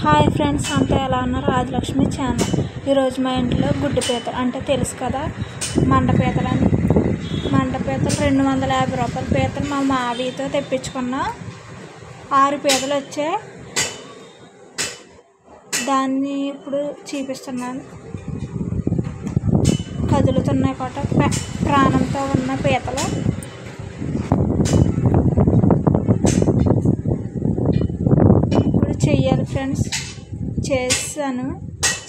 Hi friends, అంతా ఎలా ఉన్నారు? రాజలక్ష్మి ఛానల్. ఈరోజు మా ఇంట్లో గుడ్డు పీతలు అంటే తెలుసు కదా, మండ పీతలు అని. మండ పీతలు 250 రూపాయల పీతలు మా మావితో తెప్పించుకున్న 6 పీతలు వచ్చాయి. దాన్ని ఇప్పుడు చూపిస్తున్నాను. కదులుతున్నాయి కూడా, ప్రాణంతో ఉన్న పీతలు. చెయ్యాలి ఫ్రెండ్స్,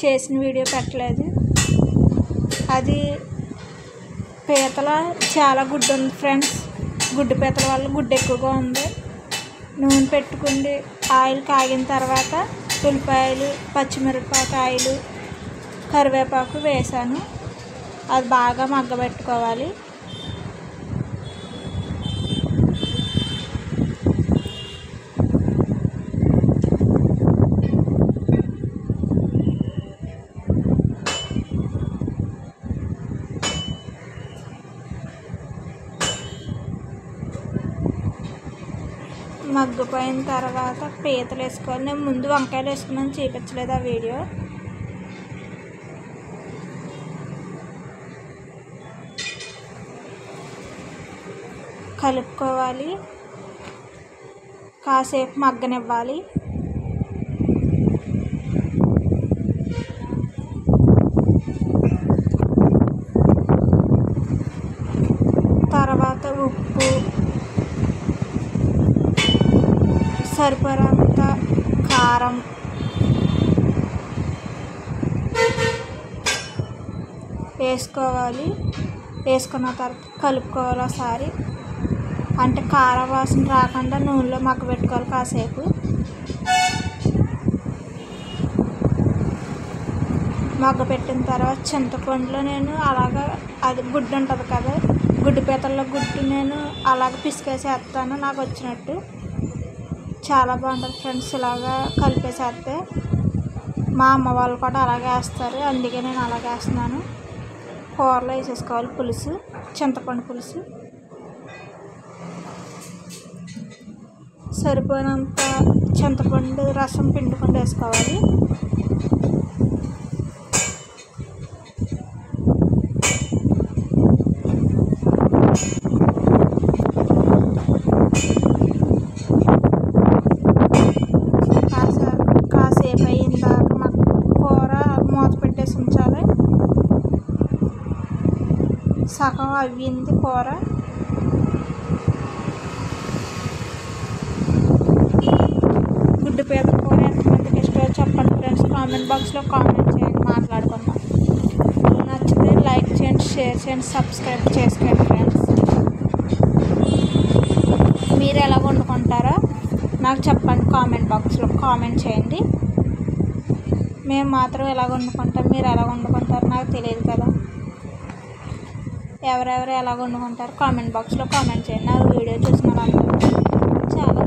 చేసిన వీడియో పెట్టలేదు. అది పీతల చాలా గుడ్డు ఉంది ఫ్రెండ్స్. గుడ్డు పీతల వల్ల గుడ్డు ఎక్కువగా ఉంది. నూనె పెట్టుకుని ఆయిల్ కాగిన తర్వాత ఉల్లిపాయలు, పచ్చిమిరపకాయలు, కరివేపాకు వేసాను. అది బాగా మగ్గబెట్టుకోవాలి. మగ్గిపోయిన తర్వాత పీతలు వేసుకోవాలి. నేను ముందు వంకాయలు వేసుకున్నాను, చూపించలేదు ఆ వీడియో. కలుపుకోవాలి, కాసేపు మగ్గనివ్వాలి. తర్వాత ఉప్పు, సరిపడంత కారం, వేసుకోవాలి. వేసుకున్న తర్వాత కలుపుకోవాలి ఒకసారి. అంటే కారం వాసన రాకుండా నూనెలో మగ్గబెట్టుకోవాలి కాసేపు. మగ్గబెట్టిన తర్వాత చింతపండులో నేను అలాగా, అది గుడ్డు ఉంటుంది కదా, గుడ్డు పీతల్లో గుడ్డు నేను అలాగ పిసికేసేస్తాను నాకు వచ్చినట్టు. చాలా బాగుంటుంది ఫ్రెండ్స్ ఇలాగా కలిపేసేస్తే. మా అమ్మ వాళ్ళు కూడా అలాగే వేస్తారు, అందుకే నేను అలాగే వేస్తున్నాను. కూరలో వేసేసుకోవాలి పులుసు, చింతపండు పులుసు. సరిపోయినంత చింతపండు రసం పిండుకొని వేసుకోవాలి. కాసేపు అయిన దాకా కూర మూత పెట్టేసి ఉంచాలి. సగం అవ్వింది కూర. గుడ్డు పీతల కూర ఎంతమందికి ఇష్టమో చెప్పండి ఫ్రెండ్స్, కామెంట్ బాక్స్లో కామెంట్ చేయండి, మాట్లాడుకుందాం. నచ్చితే లైక్ చేయండి, షేర్ చేయండి, సబ్స్క్రైబ్ చేసుకోండి ఫ్రెండ్స్. మీరు ఎలా వండుకుంటారో నాకు చెప్పండి, కామెంట్ బాక్స్లో కామెంట్ చేయండి. మేము మాత్రం ఎలా వండుకుంటాం, మీరు ఎలా వండుకుంటారో నాకు తెలియదు కదా. ఎవరెవరు ఎలా వండుకుంటారో కామెంట్ బాక్స్లో కామెంట్ చేయండి. నా వీడియో చూసిన వాళ్ళందరూ చాలా